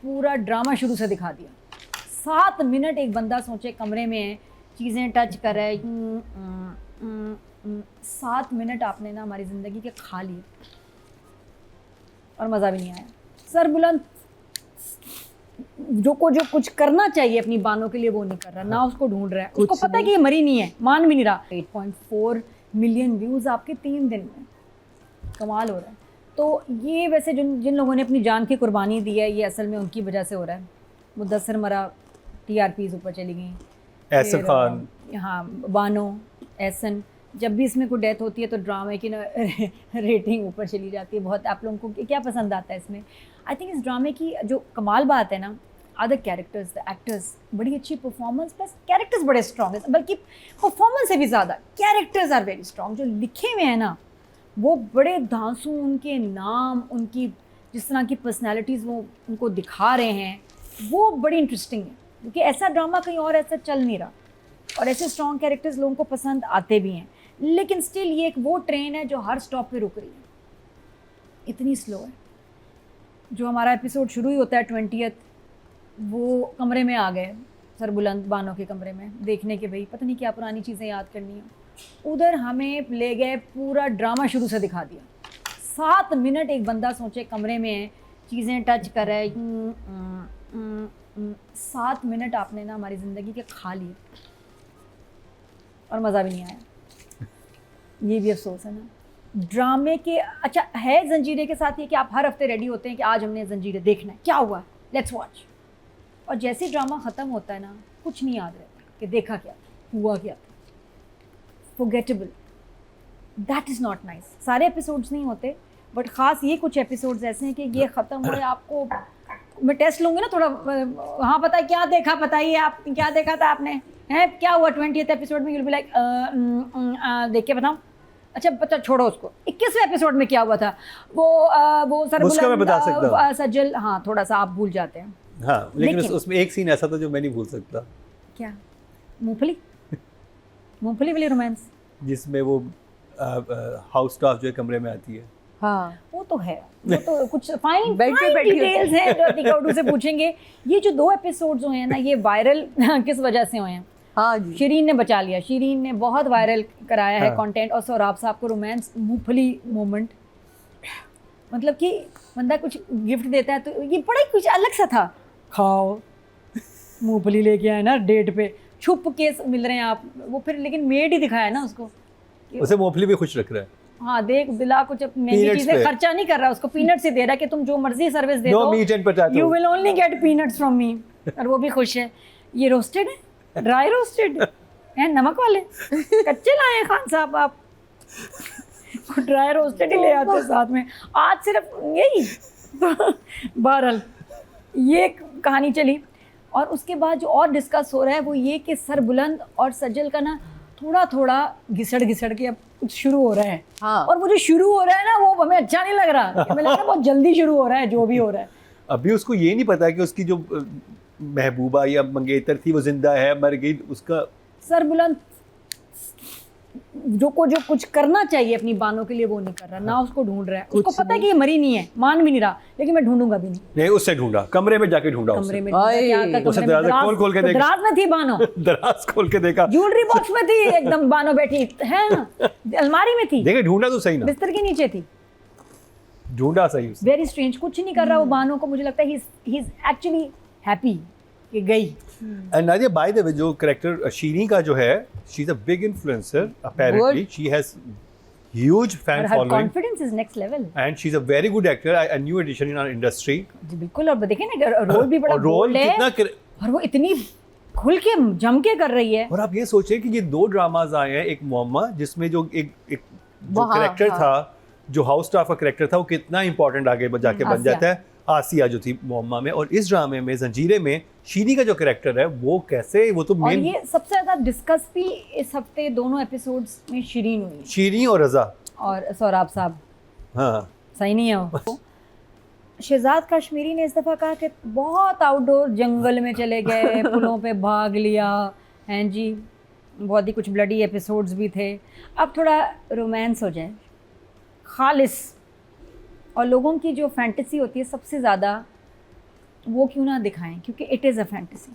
पूरा ड्रामा शुरू से दिखा दिया। 7 मिनट एक बंदा सोचे कमरे में है, चीज़ें टच कर रहा है, 7 मिनट आपने ना हमारी ज़िंदगी के खा लिए और मज़ा भी नहीं आया। सर बुलंद जो कुछ करना चाहिए अपनी बानों के लिए वो नहीं कर रहा, ना उसको ढूंढ रहा है, उसको पता है कि ये मरी नहीं है, मान भी नहीं रहा। 8.4 मिलियन व्यूज़ आपके 3 दिन में, कमाल हो रहा है। तो ये वैसे जिन लोगों ने अपनी जान की कुर्बानी दी है, ये असल में उनकी वजह से हो रहा है। मुदस्सिर मरा, TRPs ऊपर चली गई, एहसन खान, हाँ बानो, एहसन, जब भी इसमें कोई डेथ होती है तो ड्रामे की ना रेटिंग ऊपर चली जाती है। बहुत आप लोगों को क्या पसंद आता है इसमें? आई थिंक इस ड्रामे की जो कमाल बात है ना, अदर कैरेक्टर्स, द एक्टर्स, बड़ी अच्छी परफॉर्मेंस, प्लस कैरेक्टर्स बड़े स्ट्रॉन्ग हैं, बल्कि परफॉर्मेंस से भी ज़्यादा कैरेक्टर्स आर वेरी स्ट्रॉन्ग। जो लिखे हुए हैं ना वो बड़े धांसू, उनके नाम, उनकी जिस तरह की पर्सनैलिटीज़ वो उनको दिखा रहे हैं वो बड़ी इंटरेस्टिंग है, क्योंकि ऐसा ड्रामा कहीं और ऐसा चल नहीं रहा और ऐसे स्ट्रॉन्ग कैरेक्टर्स लोगों को पसंद आते भी हैं। लेकिन स्टिल ये एक वो ट्रेन है जो हर स्टॉप पे रुक रही है, इतनी स्लो है। जो हमारा एपिसोड शुरू ही होता है 20th, वो कमरे में आ गए, सरबुलंद बानो के कमरे में, देखने के भाई पता नहीं क्या पुरानी चीज़ें याद करनी है। उधर हमें ले गए, पूरा ड्रामा शुरू से दिखा दिया। 7 मिनट एक बंदा सोचे कमरे में है, चीज़ें टच कर रहा है, 7 मिनट आपने ना हमारी ज़िंदगी के खा लिए और मज़ा भी नहीं आया। ये भी अफसोस है ना ड्रामे के। अच्छा है जंजीरें के साथ ये कि आप हर हफ्ते रेडी होते हैं कि आज हमने जंजीरें देखना है, क्या हुआ, लेट्स वॉच। और जैसे ड्रामा ख़त्म होता है ना, कुछ नहीं याद रहता कि देखा क्या था, हुआ क्या था, forgettable. That is not nice. सारे एपिसोड्स नहीं होते, बट ख़ास ये कुछ एपिसोड्स ऐसे हैं कि ये ख़त्म हुए, आपको मैं टेस्ट लूँगी ना थोड़ा, हाँ पता है क्या देखा, बताइए आप क्या देखा था आपने, हैं क्या हुआ 20th एपिसोड में, यूल बी लाइक देख के बताऊँ। अच्छा बता, छोड़ो उसको, 21वें एपिसोड में क्या हुआ था, वो सरबुलंद सजल, हाँ थोड़ा सा आप भूल जाते हैं। हाँ, लेकिन उसमें एक सीन ऐसा था जो मैं नहीं भूल सकता। क्या? मूंगफली मूंगफली वाली रोमांस, जिसमें वो हाउस स्टाफ जो है कमरे में आती है। हाँ वो तो है, वो तो कुछ फाइन डिटेल्स हैं जो अतीका उर्दू से पूछेंगे। ये जो 2 एपिसोड्स हुए हैं ना, ये वायरल किस वजह से हुए हैं? हाँ जी, शीरीन ने बचा लिया, शीरीन ने बहुत वायरल कराया है कंटेंट। और सौराब साहब को रोमांस मूंगफली मोमेंट, मतलब कि बंदा कुछ गिफ्ट देता है तो ये बड़ा ही कुछ अलग सा था, खाओ मूंगफली लेके आए ना डेट पे, छुप के मिल रहे हैं आप, वो फिर लेकिन मेड ही दिखाया ना उसको, उसे मूंगफली भी खुश रख रहा है। हाँ देख दिला, कुछ महंगी चीजें खर्चा नहीं कर रहा, उसको पीनट्स ही दे रहा है कि तुम जो मर्जी सर्विस दे दो, you will only get peanuts from me, और वो भी खुश है। ये रोस्टेड है, ड्राई रोस्टेड है, नमक वाले कच्चे लाए हैं खान साहब आप, ड्राई रोस्टेड ही ले आते हैं साथ में। आज सिर्फ यही बहरहाल ये कहानी चली। और उसके बाद जो और डिस्कस हो रहा है वो ये कि सरबुलंद और सजल का ना थोड़ा थोड़ा घिसड़ के अब कुछ शुरू हो रहा है। हाँ। और वो जो शुरू हो रहा है ना वो हमें अच्छा नहीं लग रहा, हमें लग रहा है बहुत जल्दी शुरू हो रहा है जो भी हो रहा है। अभी उसको ये नहीं पता कि उसकी जो महबूबा या मंगेतर थी वो जिंदा है, मर गई। उसका सरबुलंद जो कुछ करना चाहिए अपनी बानों के लिए वो नहीं कर रहा, ना उसको ढूंढ रहा है, उसको पता है कि ये मरी नहीं है, मान भी नहीं रहा, लेकिन मैं ढूंढूंगा भी नहीं। उससे ढूंढा, कमरे में जाके ढूंढा, कमरे में क्या था, उसे दराज खोल के देखा, दराज में थी बानो, दराज खोल के देखा, ज्वेलरी बॉक्स में थी एकदम बानो बैठी है, अलमारी में थी, देखे ढूंढा तो सही ना, बिस्तर के नीचे थी, ढूंढा सही। वेरी स्ट्रेंज, कुछ नहीं कर रहा वो बानो को, मुझे लगता है ही इज एक्चुअली हैप्पी कि गई। And Nadia, by the way, जो कैरेक्टर शीरी का जो है, she is a big influencer, apparently she has huge fan following, her confidence is next level, and she's a very good actor, a new addition in our industry. जी बिल्कुल। और देखें ना role भी बड़ा बोल्ड है और वो इतनी खुल के जम के कर रही है। और आप ये सोचें कि ये 2 ड्रामाज आए हैं, एक मोहम्मा जिसमें जो एक जो कैरेक्टर था, जो हाउस स्टाफ का कैरेक्टर था, वो कितना इंपॉर्टेंट आगे जाके बन जाता है, आसिया जो थी मोहम्मा में। और इस ड्रामे में जंजीरे में शीरी का जो कैरेक्टर है वो कैसे, वो तो मेन। और ये सबसे ज्यादा डिस्कस भी इस हफ्ते दोनों एपिसोड्स में शीरीन हुई, शीरी और रजा और सौराब साहब। हाँ सही नहीं है वो। शहजाद कश्मीरी ने इस दफ़ा कहा कि बहुत आउटडोर जंगल में चले गए, पुलों पे भाग लिया, हैं जी, बहुत ही कुछ ब्लडी एपिसोड्स भी थे। अब थोड़ा रोमांस हो जाए खालिस, और लोगों की जो फैंटेसी होती है सबसे ज़्यादा वो क्यों ना दिखाएं, क्योंकि इट इज़ अ फैंटेसी।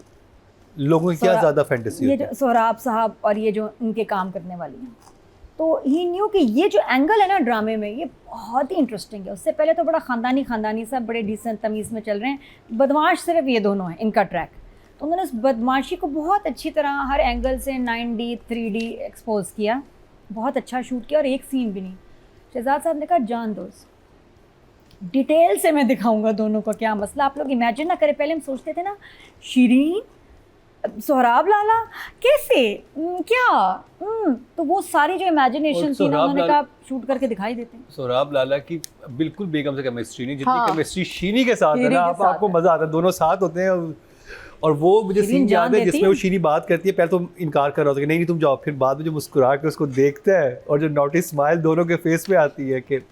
लोगों की क्या सोहराब- ज़्यादा फैंटेसी ये होती जो है? सोहराब साहब और ये जो इनके काम करने वाली हैं, तो ही न्यू कि ये जो एंगल है ना ड्रामे में, ये बहुत ही इंटरेस्टिंग है। उससे पहले तो बड़ा ख़ानदानी सब बड़े डिसेंट तमीज़ में चल रहे हैं, बदमाश सिर्फ ये दोनों हैं, इनका ट्रैक। तो उन्होंने उस बदमाशी को बहुत अच्छी तरह हर एंगल से 9D 3D एक्सपोज किया, बहुत अच्छा शूट किया। और एक सीन भी नहीं, शहजाद साहब ने कहा जान दो, डिटेल से मैं दिखाऊंगा दोनों का क्या मसला। आप लोग इमेजिन ना करें, पहले हम सोचते थे ना शीरीन सोहराब लाला कैसे क्या तो वो सारी जो इमेजिनेशन और थी ना, सोहराब उन्होंने लाल- कहा शूट करके दिखाई देते हैं। सोहराब लाला की बिल्कुल बेगम से केमिस्ट्री नहीं, जितनी हाँ। केमिस्ट्री शीनी के साथ है शीनी ना, के आप साथ आपको है। मजा आता है, दोनों साथ होते हैं। और वो मुझे शीरीन सीन जान याद है देती जिसमें है। वो शीनी बात करती है, पहले तो इनकार कर रहा होता है कि नहीं नहीं तुम जाओ, फिर बाद में जो मुस्कुरा के उसको देखता है और जो नोटी स्माइल दोनों के फेस पे आती है कि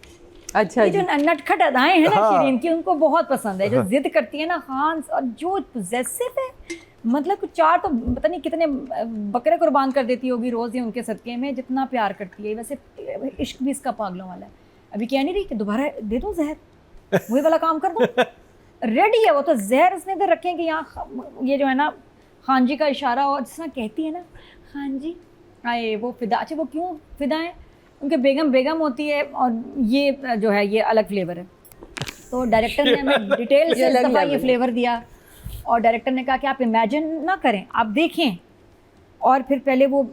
अच्छा ये जी। जो नटखट अदाएं हैं ना हाँ। शीरीन की, उनको बहुत पसंद है। जो हाँ। जिद करती है ना खान, और जो पोजेसिव है, मतलब कुछ 4 तो पता नहीं कितने बकरे कुर्बान कर देती होगी रोज़ ये उनके सदक़े में, जितना प्यार करती है। वैसे इश्क भी इसका पागलों वाला है। अभी कह नहीं रही कि दोबारा दे दूँ जहर, वही वाला काम कर दूँ, रेडी है वो तो। जहर उसने इधर रखें कि यहाँ ये जो है ना खान जी का इशारा, और जिस तरह कहती है ना खान जी आए वो फिदा। अच्छा वो क्यों फिदा है, उनके बेगम होती है, और ये जो है ये अलग फ्लेवर है। तो डायरेक्टर ने हमें डिटेल से ये इस अलग दफ़ा level ये है। फ्लेवर दिया, और डायरेक्टर ने कहा कि आप इमेजिन ना करें, आप देखें। और फिर पहले वो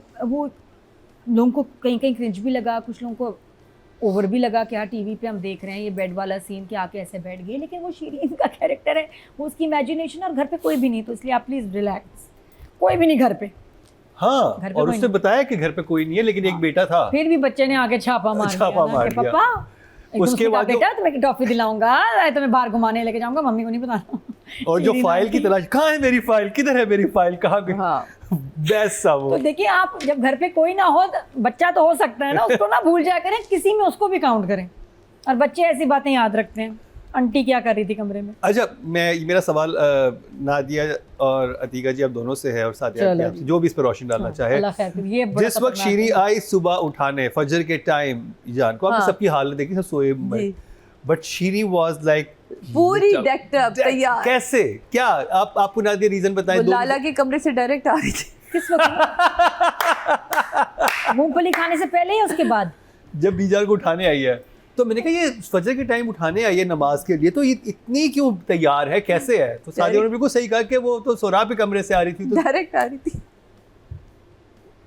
लोगों को कहीं क्रिंज भी लगा, कुछ लोगों को ओवर भी लगा कि यार टीवी पे हम देख रहे हैं ये बेड वाला सीन कि आके ऐसे बैठ गई, लेकिन वो शीरीन का कैरेक्टर है, वो उसकी इमेजिनेशन, और घर पे कोई भी नहीं, तो इसलिए आप प्लीज़ रिलैक्स, कोई भी नहीं घर पे। हाँ। घर पे और कोई उसने नहीं। बताया कि घर पे कोई नहीं है, लेकिन एक बेटा था। फिर भी बच्चे ने आगे छापा मार छापा दिया ना मार कि दिया। पापा, उसके बाद जो- बेटा तुम्हें टॉफी दिलाऊंगा, तुम्हें बाहर घुमाने लेके जाऊंगा, मम्मी को नहीं बताना। और जो शीरीन फाइल की आंटी। तलाश, कहाँ है मेरी फाइल, किधर है मेरी फाइल, कहाँ गई? हाँ। बेस्ट सा वो। तो देखिए, आप जब घर पे कोई ना हो, बच्चा तो हो सकता है ना, उसको ना भूल जाया करें, किसी में उसको भी काउंट करें। और बच्चे ऐसी बातें याद रखते हैं, आंटी क्या कर रही थी कमरे में। अच्छा, मेरा सवाल नादिया और अतीका जी आप दोनों से है, और सादिया चलो जी आपसे, जो भी इस पर रोशनी डालना चाहे। अल्लाह खैर करे। ये बड़ा जिस वक्त खतरनाक शीरी है। आई सुबह उठाने फजर के टाइम, जान को आपने हाँ। सबकी हालत देखी, सब सोए जी। बट शीरी वाज लाइक पूरी decked up, तैयार। कैसे, क्या आपको नादिया रीजन बताएं? वो लाला के कमरे से डायरेक्ट आ रही थी। किस वक्त मूंगफली खाने से पहले या उसके बाद? जब बीजान को उठाने आई है, तो मैंने कहा ये फजर के टाइम उठाने आई है नमाज के लिए, तो ये इतनी क्यों तैयार है, कैसे है? तो सादिया ने बिल्कुल सही कहा कि वो तो सोहराब के कमरे से आ रही थी, तो डायरेक्ट आ रही थी।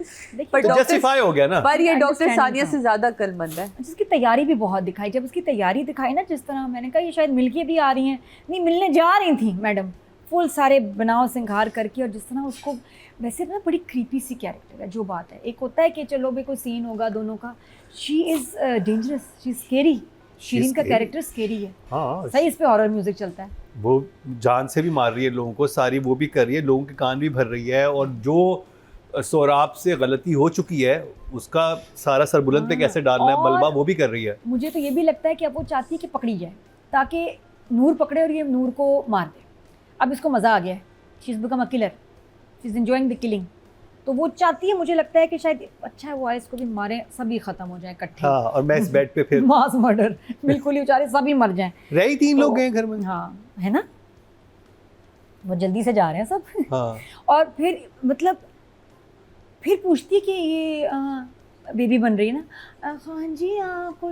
देखिए, पर डॉक्टर- जस्टिफाई हो गया ना। पर ये डॉक्टर Understanding सानिया था। से ज्यादा अक्लमंद है। जिसकी तैयारी भी बहुत दिखाई, जब उसकी तैयारी दिखाई ना जिस तरह, मैंने कहा ये शायद मिलके भी आ रही हैं, नहीं मिलने जा रही थी मैडम, फुल सारे बनाव सिंगार करके। और जिस तरह उसको, वैसे ना बड़ी क्रीपी सी कैरेक्टर है। जो बात है, एक होता है कि चलो भाई कोई सीन होगा दोनों का, she is dangerous, she is scary. Shireen का scary। कैरेक्टर स्केरी है, हाँ, सही। इस पे हॉरर म्यूजिक चलता है। वो जान से भी मार रही है लोगों को, सारी वो भी कर रही है, लोगों के कान भी भर रही है, और जो सोहराब से गलती हो चुकी है उसका सारा सरबुलंद पे हाँ, कैसे डालना है और- मलबा, वो भी कर रही है। मुझे तो ये भी लगता है कि अब वो चाहती है कि पकड़ी जाए, ताकि नूर पकड़े और ये नूर को मार दे। अब इसको मज़ा आ गया है, she is become a killer, she is enjoying the killing. तो वो चाहती है, मुझे लगता है कि शायद अच्छा है वो आए, इसको भी मारे, सभी ख़त्म हो जाए इकट्ठे। हाँ, और मैं इस बेड पे फिर मास मर्डर, बिल्कुल ही बेचारे सभी मर जाएं। रही 3 लोग तो- गए घर में। हाँ, है ना, वो जल्दी से जा रहे हैं सब। हाँ, और फिर मतलब फिर पूछती है कि ये बेबी बन रही है ना, खान जी आपको